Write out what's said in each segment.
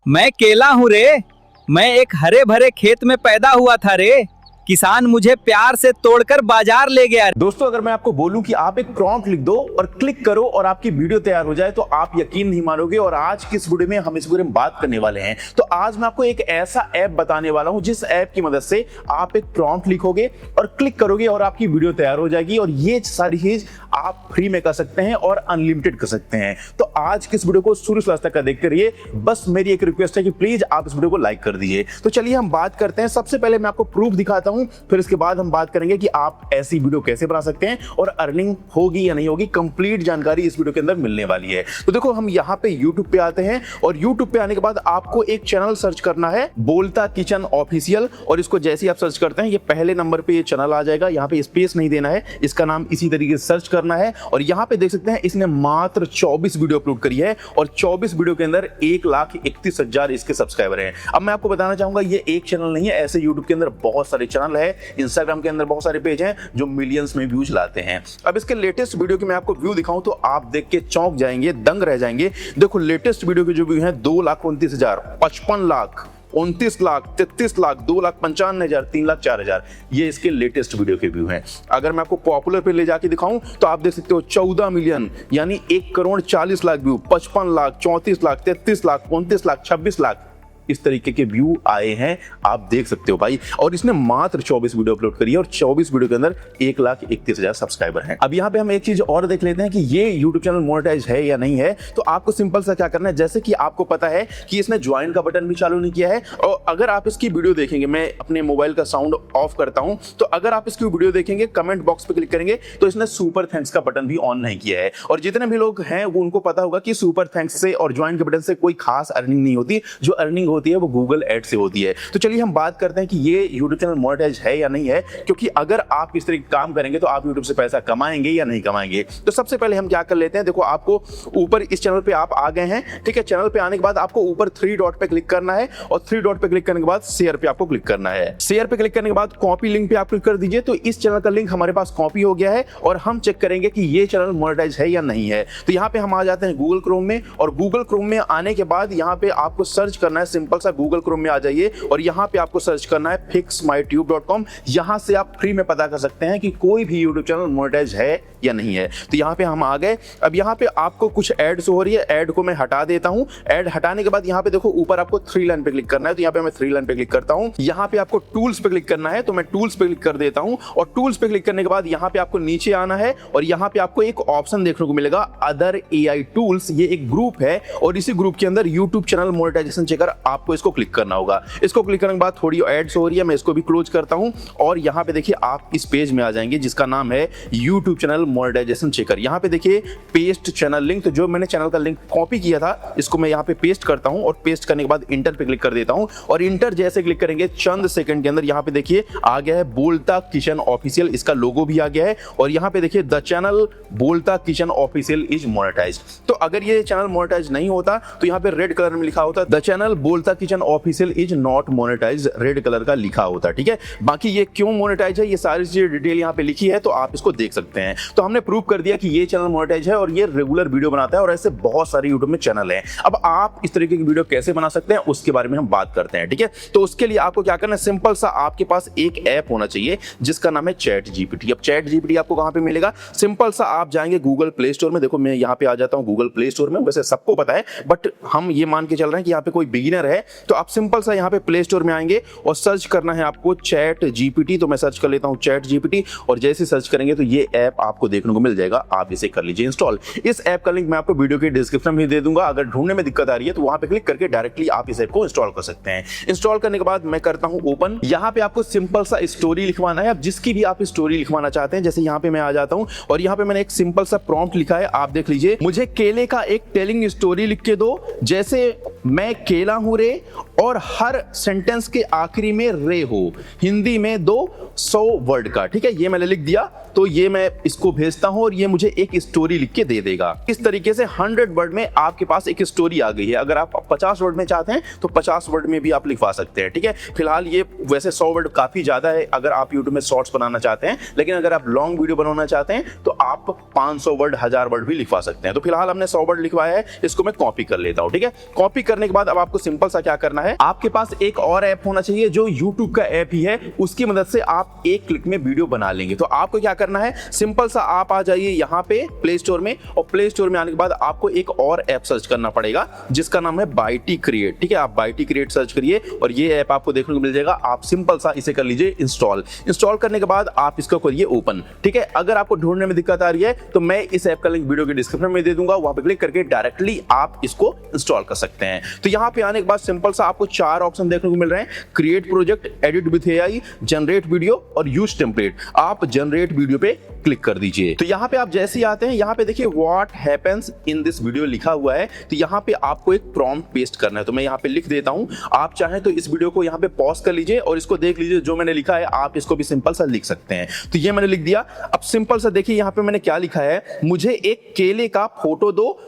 मैं केला हूँ रे। मैं एक हरे भरे खेत में पैदा हुआ था रे। किसान मुझे प्यार से तोड़कर बाजार ले गया। दोस्तों, अगर मैं आपको बोलूं कि आप एक प्रॉम्प्ट लिख दो और क्लिक करो और आपकी वीडियो तैयार हो जाए तो आप यकीन नहीं मानोगे। और आज की इस वीडियो में हम इस बारे में बात करने वाले हैं। तो आज मैं आपको एक ऐसा ऐप बताने वाला हूं जिस ऐप की मदद से आप एक प्रॉम्प्ट लिखोगे और क्लिक करोगे और आपकी वीडियो तैयार हो जाएगी। और ये सारी चीज आप फ्री में कर सकते हैं और अनलिमिटेड कर सकते हैं। तो आज की इस वीडियो को शुरू से लास्ट तक देखते रहिए। बस मेरी एक रिक्वेस्ट है कि प्लीज आप इस वीडियो को लाइक कर दीजिए। तो चलिए हम बात करते हैं। सबसे पहले मैं आपको प्रूफ दिखाता हूं, फिर इसके बाद हम बात करेंगे कि आप ऐसी वीडियो कैसे बना सकते हैं और अर्निंग होगी या नहीं होगी। कंप्लीट जानकारी इस वीडियो के अंदर मिलने वाली है। तो देखो, हम यहां पे YouTube पे आते हैं और YouTube पे आने के बाद आपको एक चैनल सर्च करना है, बोलता किचन ऑफिशियल। और इसको जैसे ही आप सर्च करते हैं, ये पहले नंबर पे ये चैनल आ जाएगा। यहां पे स्पेस नहीं देना है, इसका नाम इसी तरीके से सर्च करना है। और यहां पे देख सकते हैं इसने मात्र 24 वीडियो अपलोड करी है और 24 वीडियो के अंदर 1,31,000 इसके सब्सक्राइबर हैं। अब मैं आपको बताना चाहूंगा, ये एक चैनल नहीं है, ऐसे YouTube के अंदर बहुत सारे चैनल है, इंस्टाग्राम के अंदर बहुत सारे पेज हैं जो मिलियंस में व्यूज लाते हैं। अब इसके लेटेस्ट वीडियो की मैं आपको व्यू दिखाऊं तो आप देख के चौंक जाएंगे, दंग रह जाएंगे। देखो, लेटेस्ट वीडियो के जो व्यू हैं 2,29,000, 55 लाख, 29 लाख, 33 लाख, 2,95,000, 3,04,000, ये इसके लेटेस्ट वीडियो के व्यू हैं। अगर मैं आपको पॉपुलर पे ले जाके दिखाऊं तो आप देख सकते हो 14 मिलियन यानी 1,40,00,000 व्यू, 55 लाख, 34 लाख, 33 लाख, 29 लाख, 26 लाख, इस तरीके के व्यू आए हैं। आप देख सकते हो भाई। और इसने मात्र 24 वीडियो अपलोड करी है और 24 वीडियो के अंदर 1,31,000 सब्सक्राइबर हैं। अब यहाँ पे हम एक चीज और देख लेते हैं कि ये YouTube चैनल मोनेटाइज है या नहीं है। तो आपको सिंपल सा क्या करना है, जैसे कि आपको पता है कि इसने ज्वाइन का बटन भी चालू नहीं किया है। और अगर आप इसकी वीडियो देखेंगे, मैं अपने मोबाइल का साउंड ऑफ करता हूं, तो अगर आप इसकी वीडियो देखेंगे, कमेंट बॉक्स पे क्लिक करेंगे तो इसने सुपर थैंक्स का बटन भी ऑन नहीं किया है। और जितने भी लोग हैं वो उनको पता होगा कि सुपर थैंक्स से और ज्वाइन के बटन से कोई खास अर्निंग नहीं होती। जो अर्निंग होती है वो गूगल एड से होती है। तो चलिए हम बात करते हैं कि ये YouTube चैनल मोनेटाइज है या नहीं है, क्योंकि अगर आप इस तरीके काम करेंगे तो आप YouTube से पैसा कमाएंगे या नहीं कमाएंगे। तो सबसे पहले हम क्या कर लेते हैं, देखो आपको ऊपर इस चैनल पे आप आ गए हैं, ठीक है। चैनल पे आने के बाद आपको ऊपर 3 डॉट पे क्लिक करना है और 3 डॉट पे क्लिक करने के बाद शेयर पे आपको क्लिक करना है। शेयर पे क्लिक करने के बाद कॉपी लिंक पे आप क्लिक कर दीजिए। तो इस चैनल का लिंक हमारे पास कॉपी हो गया है और हम चेक करेंगे कि ये चैनल मोनेटाइज है या नहीं है। तो यहाँ पे हम आ जाते हैं गूगल क्रोम में और गूगल क्रोम में आने के बाद यहाँ पे आपको सर्च करना है, सिंपल सा गूगल क्रोम में आ जाइए और यहां पे आपको सर्च करना है fixmytube.com। यहां से आप फ्री में पता कर सकते हैं कि कोई भी YouTube चैनल मोनेटाइज है या नहीं है। तो यहां पे हम आ गए। अब यहां पे आपको कुछ एड्स हो रही है, एड को मैं हटा देता हूं। एड हटाने के बाद यहां पे देखो ऊपर आपको 3 लाइन पे क्लिक करना है। तो यहां पे मैं 3 लाइन पे क्लिक करता हूं। यहां पे आपको टूल्स पे क्लिक करना है, तो मैं टूल्स पे क्लिक कर देता हूं। और टूल्स पे क्लिक करने के बाद यहां पे आपको नीचे आना है और यहां पे आपको एक ऑप्शन देखने को मिलेगा, अदर AI टूल्स। ये एक ग्रुप है और इसी ग्रुप के अंदर YouTube चैनल मोनेटाइजेशन चेकर, आपको इसको क्लिक करना होगा। इसको क्लिक करने के बाद थोड़ी एड्स हो रही है, मैं इसको भी क्लोज करता हूं और यहां पे देखिए आप इस पेज में आ जाएंगे जिसका नाम है YouTube चैनल मोनेटाइजेशन चेकर। यहां पे देखिए पेस्ट चैनल लिंक, तो जो मैंने चैनल का लिंक कॉपी किया था इसको मैं यहां पे पेस्ट करता हूं और पेस्ट करने के बाद इंटर पे क्लिक कर देता हूं। और इंटर जैसे क्लिक करेंगे चंद सेकंड के अंदर यहां पे देखिए आ गया है बोलता किचन ऑफिशियल, इसका लोगो भी आ गया है। और यहां पे देखिए द चैनल बोलता किचन ऑफिशियल इज मोनेटाइज्ड। तो अगर ये चैनल मोनेटाइज नहीं होता तो यहां पे रेड कलर में लिखा होता द चैनल बोलता kitchen official is not monetize, red colour का लिखा होता है, ठीक है। बाकी ये क्यों मोनेटाइज है, ये सारी चीजें डिटेल यहाँ पे लिखी है, तो आप इसको देख सकते हैं। तो हमने प्रूव कर दिया कि ये चैनल मोनेटाइज है और ये रेगुलर वीडियो बनाता है और ऐसे बहुत सारे यूट्यूब में चैनल हैं। अब आप इस तरीके की वीडियो कैसे बना सकते हैं उसके बारे में हम बात करते हैं, ठीक है। तो उसके लिए आपको क्या करना है, सिंपल सा आपके पास एक ऐप होना चाहिए जिसका नाम है चैट जीपीटी। अब चैट जीपीटी आपको कहां पे मिलेगा, सिंपल सा आप जाएंगे गूगल प्ले स्टोर में। देखो मैं यहाँ पे आ जाता हूँ गूगल प्ले स्टोर में, वैसे सबको पता है बट हम ये मान के चल रहे हैं कि यहाँ पे कोई बिगिनर है। तो आप सिंपल सा यहाँ पे प्ले स्टोर में आएंगे और सर्च करना है आपको चैट जीपीटी। तो मैं सर्च कर लेता हूं चैट जीपीटी और जैसे सर्च करेंगे तो ये ऐप आपको देखने को मिल जाएगा। आप इसे कर लीजिए इंस्टॉल। इस ऐप का लिंक मैं आपको वीडियो के डिस्क्रिप्शन में दे दूंगा। अगर ढूंढने में दिक्कत आ रही है तो वहां पे क्लिक करके डायरेक्टली आप इस ऐप को इंस्टॉल कर सकते हैं। इंस्टॉल करने के बाद मैं करता हूं ओपन। यहां पे आपको सिंपल सा स्टोरी लिखवाना है। अब जिसकी भी आप स्टोरी लिखवाना चाहते हैं, जैसे यहां पे मैं आ जाता हूं और यहां पे मैंने एक सिंपल सा प्रॉम्प्ट लिखा है, आप देख लीजिए। मुझे केले का एक टेलिंग स्टोरी लिख के दो, जैसे मैं केला हूं रे और हर सेंटेंस के आखिरी में रे हो, हिंदी में दो 100 वर्ड का, ठीक है। ये मैंने लिख दिया। तो ये मैं इसको भेजता हूं और ये मुझे एक स्टोरी लिख के दे देगा। इस तरीके से 100 वर्ड में आपके पास एक स्टोरी आ गई है। अगर आप 50 वर्ड में चाहते हैं तो 50 वर्ड में भी आप लिखवा सकते हैं, ठीक है। फिलहाल ये वैसे 100 वर्ड काफी ज्यादा है अगर आप यूट्यूब में शॉर्ट्स बनाना चाहते हैं, लेकिन अगर आप लॉन्ग वीडियो बनाना चाहते हैं तो आप 500 वर्ड 1000 वर्ड भी लिखवा सकते हैं। तो फिलहाल हमने 100 वर्ड लिखवाया है, इसको मैं कॉपी कर लेता हूं। ठीक है, कॉपी करने के बाद अब आपको सिंपल सा क्या करना है, आपके पास एक और ऐप होना चाहिए जो YouTube का ऐप ही है, उसकी मदद से आप एक क्लिक में वीडियो बना लेंगे। तो आपको क्या करना है, सिंपल सा आप आ जाइए यहाँ पे प्ले स्टोर में, और प्ले स्टोर में आने के बाद आपको एक और ऐप सर्च करना पड़ेगा जिसका नाम है बाइटी क्रिएट। ठीक है, आप बाइटी क्रिएट सर्च करिए और ये ऐप आपको देखने को मिल जाएगा। आप सिंपल सा इसे कर लीजिए इंस्टॉल। इंस्टॉल करने के बाद आप इसको करिए ओपन। ठीक है, अगर आपको ढूंढने में दिक्कत आ रही है तो मैं इस ऐप का लिंक वीडियो के डिस्क्रिप्शन में दे दूंगा, वहां पे क्लिक करके डायरेक्टली आप इसको इंस्टॉल कर सकते हैं। तो यहां पे आने के बाद सिंपल सा आपको 4 ऑप्शन देखने को मिल रहे हैं, create project, edit with AI, generate video और यूज टेम्पलेट। आप जनरेट वीडियो पे क्लिक कर दीजिए। तो यहाँ पे आप जैसे ही आते हैं, यहाँ पे देखिए what happens in this video लिखा हुआ है। तो यहाँ पे आपको एक प्रॉम्प्ट पेस्ट करना है, तो मैं यहाँ पे लिख देता हूँ। आप चाहें तो इस वीडियो को यहाँ पे पॉज कर लीजिए और इसको देख लीजिए, जो मैंने लिखा है आप इसको भी सिंपल सा लिख सकते हैं। तो ये मैंने लिख दिया। अब सिंपल सा देखिए यहाँ पे मैंने क्या लिखा है, मुझे एक केले का फोटो दो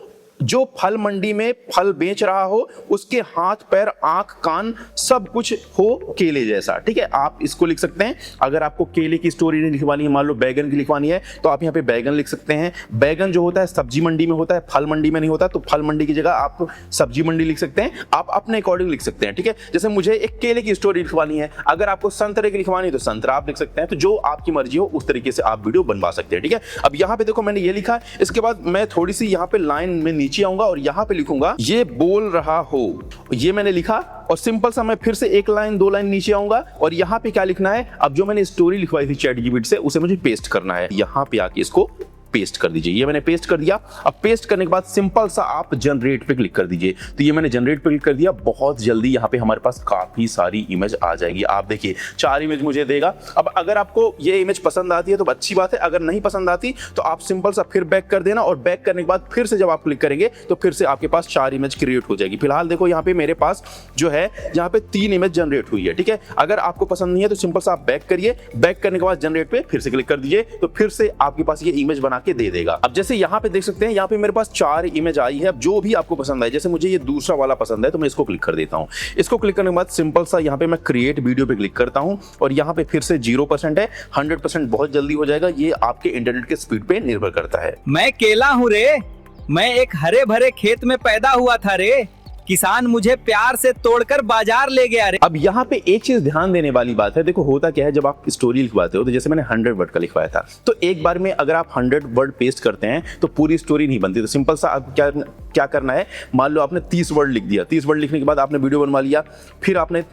जो फल मंडी में फल बेच रहा हो, उसके हाथ पैर आंख कान सब कुछ हो केले जैसा। ठीक है, आप इसको लिख सकते हैं। अगर आपको केले की स्टोरी नहीं लिखवानी है, मान लो बैगन की लिखवानी है, तो आप यहाँ पे बैगन लिख सकते हैं। बैगन जो होता है सब्जी मंडी में होता है, फल मंडी में नहीं होता, तो फल मंडी की जगह आप सब्जी मंडी लिख सकते हैं। आप अपने अकॉर्डिंग लिख सकते हैं। ठीक है, जैसे मुझे एक केले की स्टोरी लिखवानी है, अगर आपको संतरे की लिखवानी है तो संतरा आप लिख सकते हैं। तो जो आपकी मर्जी हो उस तरीके से आप वीडियो बनवा सकते हैं। ठीक है, अब यहाँ पे देखो मैंने ये लिखा है। इसके बाद मैं थोड़ी सी यहाँ पे लाइन में नीचे आऊंगा और यहाँ पे लिखूंगा ये बोल रहा हो, ये मैंने लिखा। और सिंपल सा मैं फिर से एक लाइन 2 लाइन नीचे आऊंगा और यहाँ पे क्या लिखना है, अब जो मैंने स्टोरी लिखवाई थी चैट जीपीटी से, उसे मुझे पेस्ट करना है। यहाँ पे आके इसको पेस्ट कर दीजिए। ये मैंने पेस्ट कर दिया। अब पेस्ट करने के बाद सिंपल सा आप जनरेट पे क्लिक कर दीजिए। तो ये मैंने जनरेट पे क्लिक कर दिया। बहुत जल्दी यहाँ पे हमारे पास काफी सारी इमेज आ जाएगी। आप देखिए 4 इमेज मुझे देगा। अब अगर आपको ये इमेज पसंद आती है तो अच्छी बात है, अगर नहीं पसंद आती तो आप सिंपल सा फिर बैक कर देना, और बैक करने के बाद फिर से जब आप क्लिक करेंगे तो फिर से आपके पास 4 इमेज क्रिएट हो जाएगी। फिलहाल देखो यहाँ पे मेरे पास जो है यहाँ पे 3 इमेज जनरेट हुई है। ठीक है, अगर आपको पसंद नहीं है तो सिंपल सा आप बैक करिए। बैक करने के बाद जनरेट पे फिर से क्लिक कर दीजिए, तो फिर से आपके पास ये इमेज बना के दे देगा। अब जैसे यहाँ पे देख सकते हैं, यहाँ पे मेरे पास 4 इमेज आई है। अब जो भी आपको पसंद आए, जैसे मुझे ये दूसरा वाला पसंद है तो मैं इसको क्लिक कर देता हूँ। इसको क्लिक करने के बाद सिंपल सा यहाँ पे मैं क्रिएट वीडियो पे क्लिक करता हूँ और यहाँ पे फिर से 0% है, 100% बहुत जल्दी हो जाएगा। ये आपके इंटरनेट के स्पीड पे निर्भर करता है। मैं केला हूँ रे, मैं एक हरे भरे खेत में पैदा हुआ था रे, किसान मुझे प्यार से तोड़कर बाजार ले गया रे। अब यहाँ पे एक चीज ध्यान देने वाली बात है। देखो होता क्या है, जब आप स्टोरी लिखवाते हो तो जैसे मैंने 100 वर्ड का लिखवाया था, तो एक बार में अगर आप 100 वर्ड पेस्ट करते हैं तो पूरी स्टोरी नहीं बनती। तो सिंपल सा आप क्या करना है, मान लो आपने 30 वर्ड लिख दिया। 30 वर्ड लिखने के बाद आपने वीडियो बनवा लिया, फिर आपने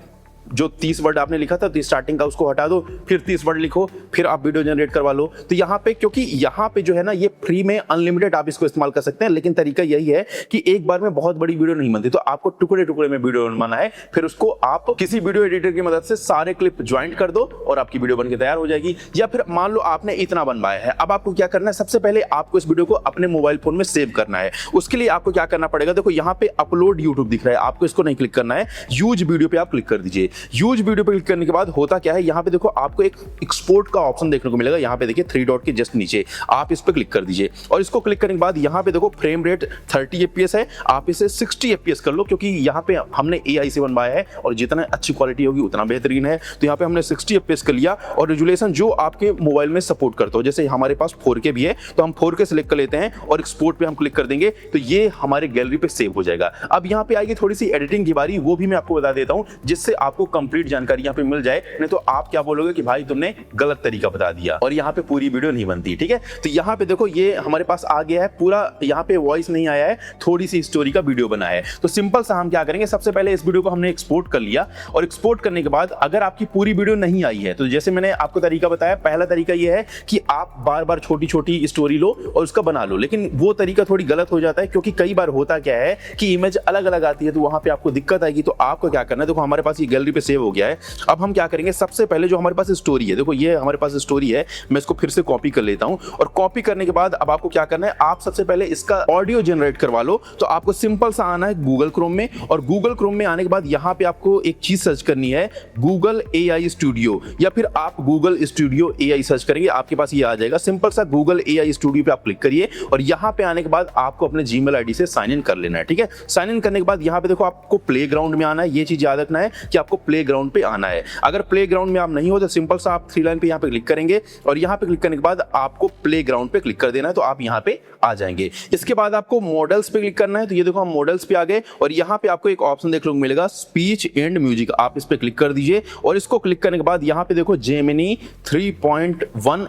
जो 30 वर्ड आपने लिखा था तो स्टार्टिंग का उसको हटा दो, फिर 30 वर्ड लिखो, फिर आप वीडियो जनरेट करवा लो। तो यहाँ पे, क्योंकि यहाँ पे जो है ना, ये फ्री में अनलिमिटेड आप इसको इस्तेमाल कर सकते हैं, लेकिन तरीका यही है कि एक बार में बहुत बड़ी वीडियो नहीं बनती, तो आपको टुकड़े टुकड़े में वीडियो बनवाना है। फिर उसको आप किसी वीडियो एडिटर की मदद से सारे क्लिप ज्वाइंट कर दो और आपकी वीडियो बनके तैयार हो जाएगी। या फिर मान लो आपने इतना बनवाया है, अब आपको क्या करना है, सबसे पहले आपको इस वीडियो को अपने मोबाइल फोन में सेव करना है। उसके लिए आपको क्या करना पड़ेगा, देखो यहाँ पे अपलोड यूट्यूब दिख रहा है, आपको इसको नहीं क्लिक करना है, यूज वीडियो पे आप क्लिक कर दीजिए। यूज वीडियो पे क्लिक करने के बाद होता क्या है, यहाँ पे देखो आपको एक एक्सपोर्ट का ऑप्शन देखने को मिलेगा। यहाँ पे देखिए 3 डॉट के जस्ट नीचे आप इस पे क्लिक कर दीजिए और इसको क्लिक करने के बाद यहाँ पे देखो फ्रेम रेट 30 FPS है, आप इसे 60 FPS कर लो, क्योंकि यहाँ पे हमने AI से बनवाया है और जितना अच्छी क्वालिटी होगी उतना बेहतरीन है। तो यहाँ पे हमने 60 FPS कर लिया और रेजुलेशन जो आपके मोबाइल में सपोर्ट करता हो, जैसे हमारे पास 4K भी है तो हम 4K सिलेक्ट कर लेते हैं और एक्सपोर्ट पे हम क्लिक कर देंगे तो ये हमारे गैलरी पे सेव हो जाएगा। अब यहाँ पे आएगी थोड़ी सी एडिटिंग की बारी, वो भी मैं आपको बता देता हूँ जिससे आपको कंप्लीट जानकारी यहाँ पे मिल जाए, नहीं तो आप क्या बोलोगे कि भाई तुमने गलत तरीका बता दिया और यहाँ पे पूरी वीडियो नहीं बनती। ठीक है, तो यहाँ पे देखो ये हमारे पास आ गया है पूरा, यहाँ पे वॉइस नहीं आया है, थोड़ी सी स्टोरी का वीडियो बना है। तो सिंपल सा हम क्या करेंगे, सबसे पहले इस वीडियो को हमने एक्सपोर्ट कर लिया और एक्सपोर्ट करने के बाद अगर आपकी पूरी वीडियो नहीं आई है तो जैसे मैंने आपको तरीका बताया, पहला तरीका ये है कि आप बार बार छोटी छोटी स्टोरी लो और उसका बना लो, लेकिन वो तरीका थोड़ी गलत हो जाता है क्योंकि कई बार होता क्या है कि इमेज अलग अलग आती है तो वहां पे आपको दिक्कत आएगी। तो आपको क्या करना है, देखो हमारे पास ये गैलरी पे सेव हो गया है। अब हम क्या करेंगे, सबसे पहले जो हमारे पास स्टोरी है, देखो ये हमारे पास स्टोरी है, मैं इसको फिर से कॉपी कर लेता हूं और कॉपी करने के बाद अब आपको क्या करना है, आप सबसे पहले इसका ऑडियो जनरेट करवा लो। तो आपको सिंपल सा आना है गूगल क्रोम में और गूगल क्रोम में आने के बाद यहां पे आपको एक चीज सर्च करनी है, गूगल AI स्टूडियो, या फिर आप गूगल स्टूडियो AI सर्च करेंगे, आपके पास ये आ जाएगा। सिंपल सा गूगल AI स्टूडियो पे आप क्लिक करिए और यहां पे आने के बाद आपको अपने जीमेल आईडी से साइन इन कर लेना है। ठीक है, साइन इन करने के बाद यहां पे देखो आपको प्लेग्राउंड में आना है, ये चीज याद रखना है कि आपको प्ले ग्राउंड पे आना है। अगर प्ले ग्राउंड में आप नहीं हो तो सिंपल सा आप 3 लाइन पे यहाँ पे क्लिक करेंगे और यहाँ पे क्लिक करने के बाद आपको प्ले ग्राउंड पे क्लिक कर देना है, तो आप यहाँ पे आ जाएंगे। इसके बाद आपको मॉडल्स पे क्लिक करना है, तो ये देखो हम मॉडल्स पे आ गए और यहाँ पे आपको एक ऑप्शन देखने को मिलेगा स्पीच एंड म्यूजिक, आप इस पे क्लिक कर दीजिए और इसको क्लिक करने के बाद यहाँ पे देखो जेमिनी 3.1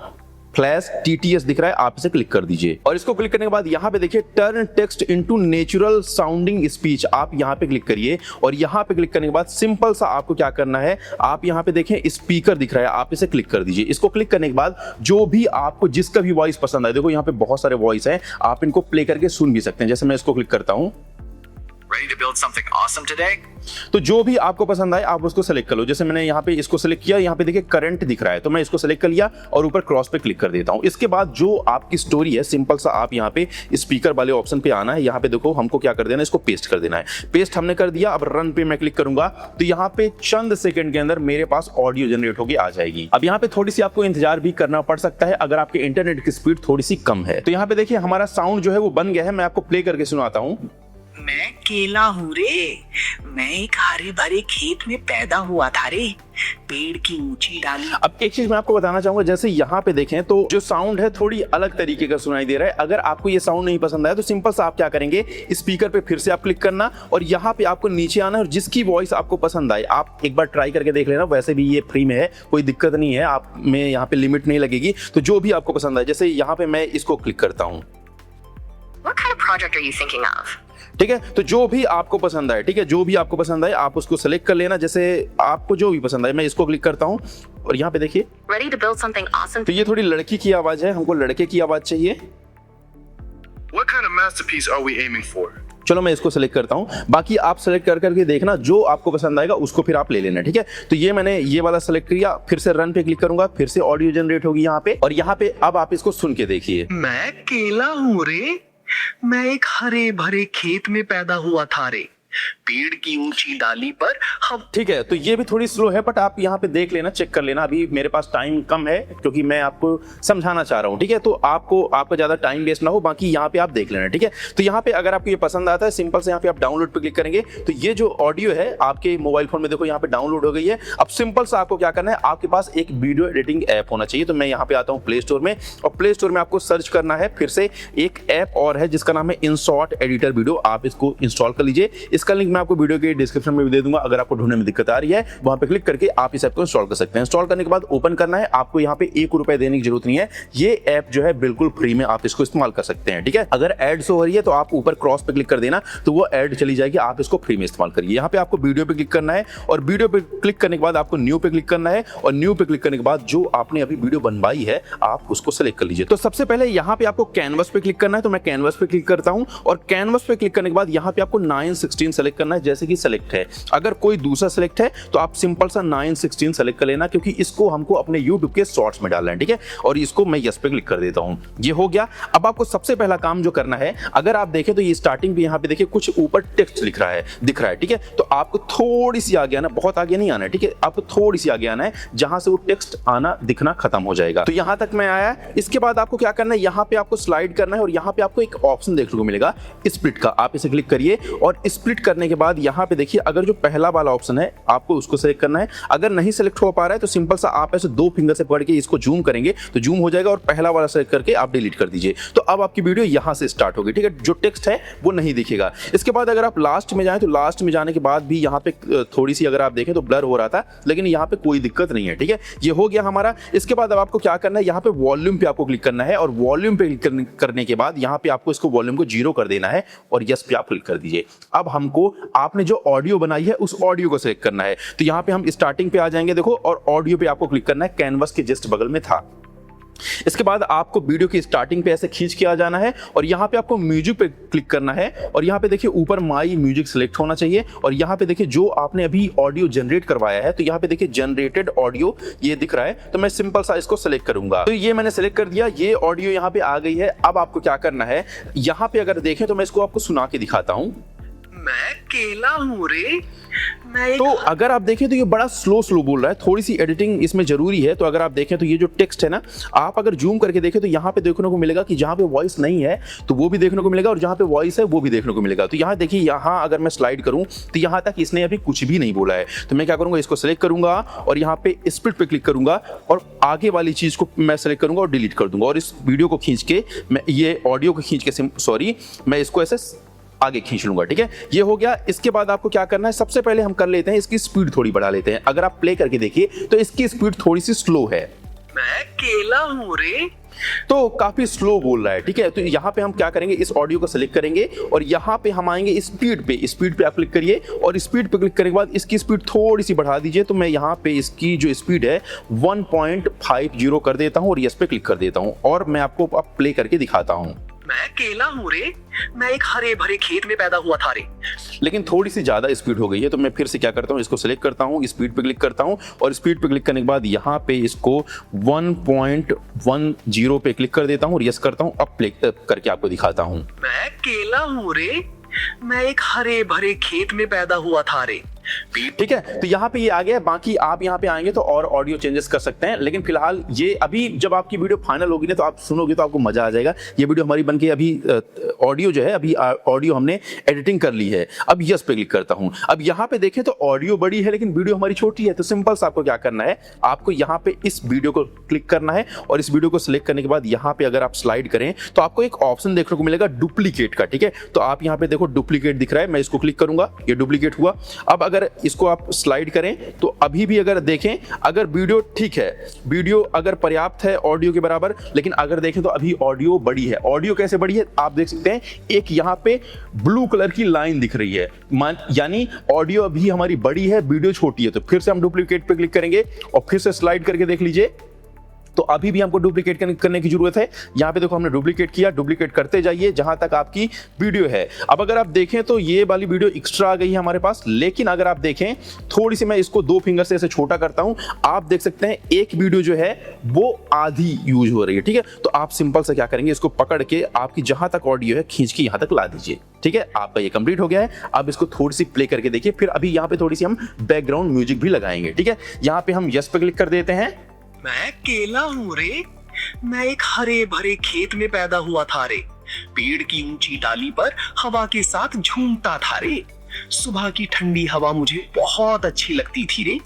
फ्लैश TTS दिख रहा है, आप इसे क्लिक कर दीजिए और इसको क्लिक करने के बाद यहाँ पे देखिए turn text into natural sounding speech, आप यहाँ पे क्लिक करिए और यहाँ पे क्लिक करने के बाद सिंपल सा आपको क्या करना है, आप यहाँ पे देखें स्पीकर दिख रहा है, आप इसे क्लिक कर दीजिए। इसको क्लिक करने के बाद जो भी आपको जिसका भी वॉइस पसंद आए, देखो यहाँ पे बहुत सारे वॉइस हैं, आप इनको प्ले करके सुन भी सकते हैं। जैसे मैं इसको क्लिक करता हूँ, Ready to build something awesome today? तो जो भी आपको पसंद आए आप उसको सेलेक्ट कर लो। जैसे मैंने यहाँ पे इसको सेलेक्ट किया, यहाँ पे देखिए करंट दिख रहा है, तो मैं इसको सेलेक्ट कर लिया और ऊपर क्रॉस पे क्लिक कर देता हूँ। इसके बाद जो आपकी स्टोरी है सिंपल सा आप यहाँ पे स्पीकर वाले ऑप्शन पे आना है, यहाँ पे देखो हमको क्या कर देना है, इसको पेस्ट कर देना है। पेस्ट हमने कर दिया, अब रन पे मैं क्लिक करूंगा तो यहाँ पे चंद सेकंड के अंदर मेरे पास ऑडियो जनरेट होगी आ जाएगी। अब यहाँ पे थोड़ी सी आपको इंतजार भी करना पड़ सकता है अगर आपके इंटरनेट की स्पीड थोड़ी सी कम है। तो यहाँ पे देखिए हमारा साउंड जो है वो बन गया है, मैं आपको प्ले करके सुनाता हूँ। मैं केला हूँ रे, मैं एक हरे भरे खेत में पैदा हुआ था रे, पेड़ की ऊंची डाली। अब एक चीज मैं आपको बताना चाहूंगा, जैसे यहाँ पे देखें तो जो साउंड है थोड़ी अलग तरीके का सुनाई दे रहा है। अगर आपको ये साउंड नहीं पसंद आया तो सिंपल सा आप क्या करेंगे, स्पीकर पे फिर से आप क्लिक करना और यहाँ पे आपको नीचे आना और जिसकी वॉइस आपको पसंद आए आप एक बार ट्राई करके देख लेना। वैसे भी ये फ्री में है, कोई दिक्कत नहीं है, आप में यहाँ पे लिमिट नहीं लगेगी। तो जो भी आपको पसंद आए, जैसे यहाँ पे मैं इसको क्लिक करता हूँ। What kind of project are you thinking of? ठीक है, तो जो भी आपको पसंद आए, ठीक है, जो भी आपको पसंद आए आप उसको सेलेक्ट कर लेना। जैसे आपको जो भी पसंद आए, मैं इसको क्लिक करता हूँ और यहाँ पे देखिए Ready to build something awesome? तो ये थोड़ी लड़की की आवाज है, हमको लड़के की आवाज चाहिए। What kind of masterpiece are we aiming for? चलो मैं इसको सेलेक्ट करता हूँ, बाकी आप सेलेक्ट कर करके देखना, जो आपको पसंद आएगा उसको फिर आप ले लेना। ठीक है, तो ये मैंने ये वाला सेलेक्ट किया, फिर से रन पे क्लिक करूंगा, फिर से ऑडियो जनरेट होगी यहाँ पे और यहाँ पे अब आप इसको सुन के देखिए। मैं केला हूँ रे, मैं एक हरे भरे खेत में पैदा हुआ था रे, पेड़ की ऊंची डाली पर हम। ठीक है, तो ये भी थोड़ी स्लो है बट आप यहाँ पे देख लेना, चेक कर लेना। अभी मेरे पास टाइम कम है क्योंकि मैं आपको समझाना चाह रहा हूँ। ठीक है, तो आपका ज्यादा टाइम वेस्ट ना हो, बाकी यहाँ पे आप देख लेना। ठीक है, तो यहाँ पे अगर आपको ये पसंद आता है सिंपल से यहाँ पे आप डाउनलोड पे क्लिक करेंगे तो ये जो ऑडियो है आपके मोबाइल फोन में देखो यहाँ पे डाउनलोड हो गई है। अब सिंपल सा आपको क्या करना है, आपके पास एक वीडियो एडिटिंग ऐप होना चाहिए। तो मैं यहाँ पे आता हूँ प्ले स्टोर में और प्ले स्टोर में आपको सर्च करना है फिर से एक ऐप और है जिसका नाम है InShot एडिटर वीडियो, आप इसको इंस्टॉल कर लीजिए। इसका लिंक मैं आपको वीडियो के डिस्क्रिप्शन में भी दे दूंगा। अगर आपको ढूंढने में दिक्कत आ रही है वहां पे क्लिक करके आप इस ऐप को इंस्टॉल कर सकते हैं। इंस्टॉल करने के बाद ओपन करना है, आपको यहाँ पे 1 रुपए देने की जरूरत नहीं है। ये ऐप जो है बिल्कुल फ्री में आप इसको इस्तेमाल कर सकते हैं। ठीक है, अगर एड शो हो रही है तो आप ऊपर क्रॉस पे क्लिक कर देना तो वो एड चली जाएगी, आप इसको फ्री में इस्तेमाल करिए। यहाँ पे आपको वीडियो पे क्लिक करना है और वीडियो पे क्लिक करने के बाद आपको न्यू पे क्लिक करना है और न्यू पे क्लिक करने के बाद जो आपने अभी वीडियो बनवाई है आप उसको सेलेक्ट कर लीजिए। तो सबसे पहले यहाँ पे आपको कैनवस पे क्लिक करना है, तो मैं कैनवस पे क्लिक करता हूँ और कैनवस पे क्लिक करने के बाद यहाँ पे आपको 9:16 सेलेक्ट करना है, जैसे कि सेलेक्ट है। अगर कोई दूसरा सेलेक्ट है तो आप सिंपल सा 9:16 सेलेक्ट कर लेना क्योंकि इसको हमको अपने YouTube के शॉर्ट्स में डालना है। ठीक है, और इसको मैं यस पे क्लिक कर देता हूं, ये हो गया। अब आपको सबसे पहला काम जो करना है, अगर आप देखें तो ये स्टार्टिंग पे यहाँ पे देखिए कुछ ऊपर टेक्स्ट लिख रहा है, दिख रहा है। ठीक है, तो आपको थोड़ी सी आगे आना, बहुत आगे नहीं आना है। ठीक है, आपको थोड़ी सी आगे आना है जहां से वो टेक्स्ट आना दिखना खत्म हो जाएगा। तो यहां तक मैं आया, इसके बाद आपको क्या करना है, यहाँ पे आपको स्लाइड करना है और यहाँ पे आपको एक ऑप्शन देखने को मिलेगा स्प्लिट का, आप इसे क्लिक करिए और स्प्लिट करने के बाद यहाँ पे देखिए अगर जो पहला वाला ऑप्शन है आपको उसको सेलेक्ट करना है। अगर नहीं सेलेक्ट हो पा रहा है तो सिंपल सा आप ऐसे 2 फिंगर से पकड़ के इसको जूम करेंगे तो जूम हो जाएगा और पहला वाला सेलेक्ट करके आप डिलीट कर दीजिए। तो अब आपकी वीडियो यहां से स्टार्ट होगी। ठीक है, जो टेक्स्ट है वो नहीं दिखेगा। इसके बाद अगर आप लास्ट में जाएं तो लास्ट में जाने के बाद भी यहाँ पे थोड़ी सी अगर आप देखें तो ब्लर हो रहा था, लेकिन यहाँ पे कोई दिक्कत नहीं है। ठीक है, ये हो गया हमारा। इसके बाद अब आपको क्या करना है, यहाँ पे वॉल्यूम पे आपको क्लिक करना है और वॉल्यूम पे क्लिक करने के बाद यहाँ पे आपको इसको वॉल्यूम को 0 कर देना है और यस पे आप क्लिक कर दीजिए। अब हमको आपने जो ऑडियो बनाई है उस ऑडियो को सेलेक्ट करना है, तो यहाँ पे हम स्टार्टिंग पे आ जाएंगे देखो और ऑडियो पे आपको क्लिक करना है, कैनवस के जस्ट बगल में था। इसके बाद आपको वीडियो की स्टार्टिंग पे ऐसे खींच के आ जाना है और यहाँ पे आपको म्यूजिक पे क्लिक करना है और यहाँ पे देखिए ऊपर माई म्यूजिक सिलेक्ट होना चाहिए और यहाँ पे देखिए जो आपने अभी ऑडियो जनरेट करवाया है तो यहाँ पे देखिए जनरेटेड ऑडियो ये दिख रहा है, तो मैं सिंपल सा इसको सिलेक्ट करूंगा। तो ये मैंने सिलेक्ट कर दिया, ये ऑडियो यहाँ पे आ गई है। अब आपको क्या करना है, यहाँ पे अगर देखें तो मैं इसको आपको सुना के दिखाता हूँ। मैं केला हूँ रे। मैं एक तो अगर आप देखें तो ये बड़ा स्लो बोल रहा है, थोड़ी सी एडिटिंग इसमें जरूरी है। तो अगर आप देखें तो ये जो टेक्स्ट है ना, आप अगर जूम करके देखें तो यहाँ पे देखने को मिलेगा कि जहाँ पे वॉइस नहीं है तो वो भी देखने को मिलेगा, और जहाँ पे वॉइस है वो भी देखने को मिलेगा। तो यहाँ देखिए, यहाँ अगर मैं स्लाइड करूँ तो यहाँ तक इसने अभी कुछ भी नहीं बोला है। तो मैं क्या करूँगा, इसको सेलेक्ट करूँगा और यहाँ पे स्प्लिट पे क्लिक करूँगा और आगे वाली चीज़ को मैं सेलेक्ट करूँगा और डिलीट कर दूँगा, और इस वीडियो को खींच के मैं ये ऑडियो को खींच के मैं इसको ऐसे आगे खींच लूंगा। ठीक है, ये हो गया। इसके बाद आपको क्या करना है, सबसे पहले हम कर लेते हैं इसकी स्पीड थोड़ी बढ़ा लेते हैं। अगर आप प्ले करके देखिए तो इसकी स्पीड थोड़ी सी स्लो है। मैं केला हूँ रे। तो काफी स्लो बोल रहा है। ठीक है, तो यहाँ पे हम क्या करेंगे, इस ऑडियो को सेलेक्ट करेंगे और यहाँ पे हम आएंगे स्पीड पे आप क्लिक करिए, और स्पीड पे क्लिक करने के बाद इसकी स्पीड थोड़ी सी बढ़ा दीजिए। तो मैं यहाँ पे इसकी जो स्पीड है 1.50 कर देता हूँ और यस पे क्लिक कर देता हूँ, और मैं आपको अब प्ले करके दिखाता हूँ। मैं केला हूँ रे। मैं एक हरे भरे खेत में पैदा हुआ था रे। लेकिन थोड़ी सी ज्यादा स्पीड हो गई है। तो मैं फिर से क्या करता हूँ, इसको सेलेक्ट करता हूँ, स्पीड पे क्लिक करता हूँ, और स्पीड पे क्लिक करने के बाद यहाँ पे इसको 1.10 पे क्लिक कर देता हूँ और यस करता हूँ। अब प्ले करके आपको दिखाता हूँ। मैं केला हूँ रे। मैं एक हरे भरे खेत में पैदा हुआ था रे। ठीक है, तो यहाँ पे ये आ गया। बाकी आप यहाँ पे आएंगे तो और ऑडियो चेंजेस कर सकते हैं, लेकिन फिलहाल ये अभी जब आपकी वीडियो फाइनल होगी ना तो आप सुनोगे तो आपको मजा आ जाएगा। ये वीडियो हमारी बनके अभी ऑडियो जो है, अभी ऑडियो हमने एडिटिंग कर ली है। अब यस पे क्लिक करता हूँ। अब यहाँ पे देखें तो ऑडियो बड़ी है लेकिन वीडियो हमारी छोटी है। तो सिंपल सा आपको क्या करना है, आपको यहाँ पे इस वीडियो को क्लिक करना है, और इस वीडियो को सिलेक्ट करने के बाद यहाँ पे अगर आप स्लाइड करें तो आपको एक ऑप्शन देखने को मिलेगा डुप्लीकेट का। ठीक है, तो आप यहाँ पे देखो डुप्लीकेट दिख रहा है, मैं इसको क्लिक करूंगा, ये डुप्लीकेट हुआ। अब अगर इसको आप स्लाइड करें तो अभी भी अगर देखें, अगर वीडियो ठीक है, वीडियो अगर पर्याप्त है ऑडियो के बराबर, लेकिन अगर देखें तो अभी ऑडियो बड़ी है। ऑडियो कैसे बड़ी है आप देख सकते हैं, एक यहाँ पे ब्लू कलर की लाइन दिख रही है, यानी ऑडियो अभी हमारी बड़ी है, वीडियो छोटी है। तो फिर से हम डुप्लीकेट पे क्लिक करेंगे और फिर से स्लाइड करके देख लीजिए, तो अभी भी हमको डुप्लीकेट करने की जरूरत है। यहाँ पे देखो हमने डुप्लीकेट किया, डुप्लीकेट करते जाइए जहां तक आपकी वीडियो है। अब अगर आप देखें तो ये वाली वीडियो एक्स्ट्रा आ गई है हमारे पास, लेकिन अगर आप देखें थोड़ी सी, मैं इसको 2 फिंगर से ऐसे छोटा करता हूं, आप देख सकते हैं एक वीडियो जो है वो आधी यूज हो रही है। ठीक है, तो आप सिंपल से क्या करेंगे, इसको पकड़ के आपकी जहां तक ऑडियो है खींच के यहां तक ला दीजिए। ठीक है, आपका ये कंप्लीट हो गया है। अब इसको थोड़ी सी प्ले करके देखिए, फिर अभी यहाँ पे थोड़ी सी हम बैकग्राउंड म्यूजिक भी लगाएंगे। ठीक है, यहाँ पे हम यस पे क्लिक कर देते हैं। मैं केला हूँ रे। मैं एक हरे भरे खेत में पैदा हुआ था रे। पेड़ की ऊंची डाली पर हवा के साथ झूमता था रे। सुबह की ठंडी हवा मुझे बहुत अच्छी लगती थी रे।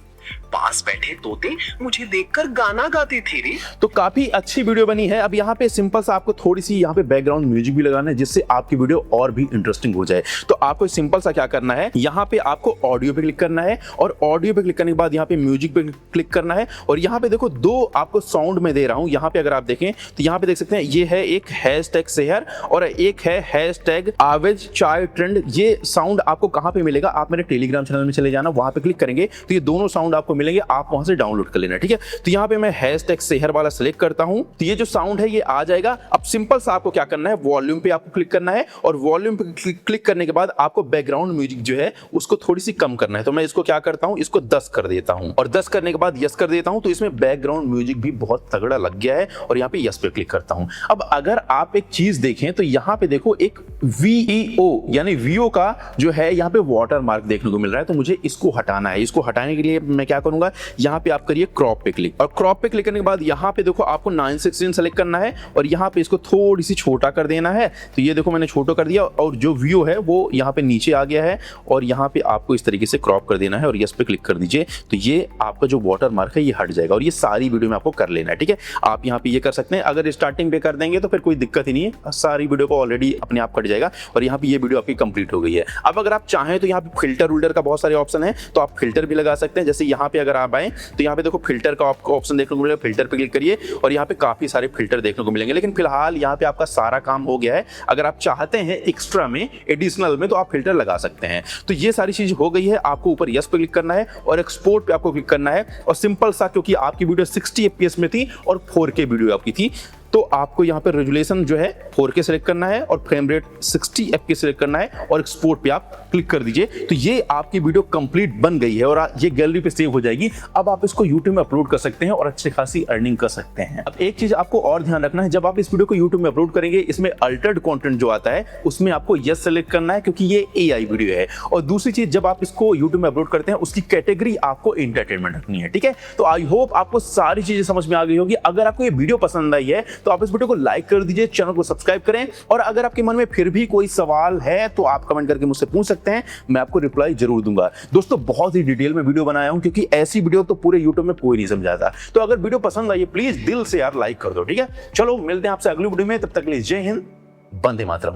पास बैठे तोते मुझे देखकर गाना गाते थे रे। तो काफी अच्छी वीडियो बनी है। अब यहाँ पे सिंपल सा आपको थोड़ी सी यहाँ पे बैकग्राउंड म्यूजिक भी लगाना है, जिससे आपकी वीडियो और भी इंटरेस्टिंग हो जाए। तो आपको सिंपल सा क्या करना है, यहाँ पे आपको ऑडियो पे क्लिक करना है, और ऑडियो पे क्लिक करने के बाद यहाँ पे म्यूजिक पे क्लिक करना है, और यहाँ पे देखो 2 आपको साउंड में दे रहा हूँ। यहाँ पे अगर आप देखें तो यहाँ पे देख सकते हैं, ये है एक हैशटैग शेयर और एक है हैशटैग आवेज चाय ट्रेंड। ये साउंड आपको कहाँ पे मिलेगा, आप मेरे टेलीग्राम चैनल में चले जाना, वहां पे क्लिक करेंगे तो ये दोनों साउंड आपको मिलेंगे, आप वहां से डाउनलोड कर लेना। ठीक है, तो यहाँ पे मैं हैशटैग शेयर वाला सिलेक्ट करता हूं, तो ये जो साउंड है ये आ जाएगा। अब सिंपल सा आपको क्या करना है, वॉल्यूम पे आपको क्लिक करना है, और वॉल्यूम पे क्लिक करने के बाद आपको बैकग्राउंड म्यूजिक जो है उसको थोड़ी सी कम करना है। तो मैं इसको क्या करता हूं, इसको 10 कर देता हूं, और 10 करने के बाद यस कर देता हूं। तो इसमें बैकग्राउंड म्यूजिक भी बहुत तगड़ा लग गया है, और यहाँ पे यस पे क्लिक करता हूं। अब अगर आप एक चीज देखें तो यहाँ पे देखो एक VEO यानी वीओ का जो है यहाँ पे वाटर मार्क देखने को मिल रहा है। तो मुझे इसको हटाना है। इसको हटाने के लिए मैं क्या करूंगा, यहाँ पे आप करिए क्रॉप पे क्लिक, और क्रॉप पे क्लिक करने के बाद यहाँ पे देखो आपको 9:16 सेलेक्ट करना है, और यहाँ पे इसको थोड़ी सी छोटा कर देना है। तो ये देखो मैंने छोटा कर दिया, और जो व्यू है वो यहाँ पे नीचे आ गया है, और यहाँ पे आपको इस तरीके से क्रॉप कर देना है, और यस पे क्लिक कर दीजिए। तो ये आपका जो वाटर मार्क है ये हट जाएगा, और ये सारी वीडियो में आपको कर लेना है। ठीक है, आप यहाँ पे ये कर सकते हैं। अगर स्टार्टिंग पे कर देंगे तो फिर कोई दिक्कत ही नहीं है, सारी वीडियो को ऑलरेडी अपने आप कट जाएगा, और यहाँ पे ये वीडियो आपकी कंप्लीट हो गई है। अब अगर आप चाहें तो यहाँ पे फिल्टर वुल्टर का बहुत सारे ऑप्शन है, तो आप फिल्टर भी लगा सकते हैं। जैसे यहाँ पे अगर आप आए तो यहाँ पे देखो फिल्टर का आपको ऑप्शन देखने को मिलेगा, फिल्टर पे क्लिक करिए, और यहाँ पे काफी सारे फिल्टर देखने को मिलेंगे। लेकिन फिलहाल यहाँ पे आपका सारा काम हो गया है। अगर आप चाहते हैं एक्स्ट्रा में, एडिशनल में, तो आप फिल्टर लगा सकते हैं। तो ये सारी चीज हो गई है। आपको ऊपर यस पे क्लिक करना है, और एक्सपोर्ट पे आपको क्लिक करना है, और सिंपल सा, क्योंकि आपकी वीडियो 60 FPS में थी और 4K वीडियो आपकी थी, तो आपको यहाँ पे रेजुलेशन जो है 4K सेलेक्ट करना है और फ्रेम रेट 60 FPS सेलेक्ट करना है और एक्सपोर्ट पे आप क्लिक कर दीजिए। तो ये आपकी वीडियो कंप्लीट बन गई है और ये गैलरी पे सेव हो जाएगी। अब आप इसको YouTube में अपलोड कर सकते हैं और अच्छी खासी अर्निंग कर सकते हैं। अब एक चीज आपको और ध्यान रखना है, जब आप इस वीडियो को YouTube में अपलोड करेंगे, इसमें अल्टर्ड कंटेंट जो आता है उसमें आपको यस सेलेक्ट करना है क्योंकि ये AI वीडियो है। और दूसरी चीज, जब आप इसको YouTube में अपलोड करते हैं उसकी कैटेगरी आपको एंटरटेनमेंट रखनी है, ठीक है। तो आई होप आपको सारी चीजें समझ में आ गई होगी। अगर आपको ये वीडियो पसंद आई है तो आप इस वीडियो को लाइक कर दीजिए, चैनल को सब्सक्राइब करें और अगर आपके मन में फिर भी कोई सवाल है तो आप कमेंट करके मुझसे पूछ सकते हैं, मैं आपको रिप्लाई जरूर दूंगा। दोस्तों बहुत ही डिटेल में वीडियो बनाया हूं क्योंकि ऐसी वीडियो तो पूरे YouTube में कोई नहीं समझाता। तो अगर वीडियो पसंद आई प्लीज दिल से यार लाइक कर दो, ठीक है। चलो मिलते हैं आपसे अगली वीडियो में, तब तक के लिए जय हिंद, वंदे मातरम।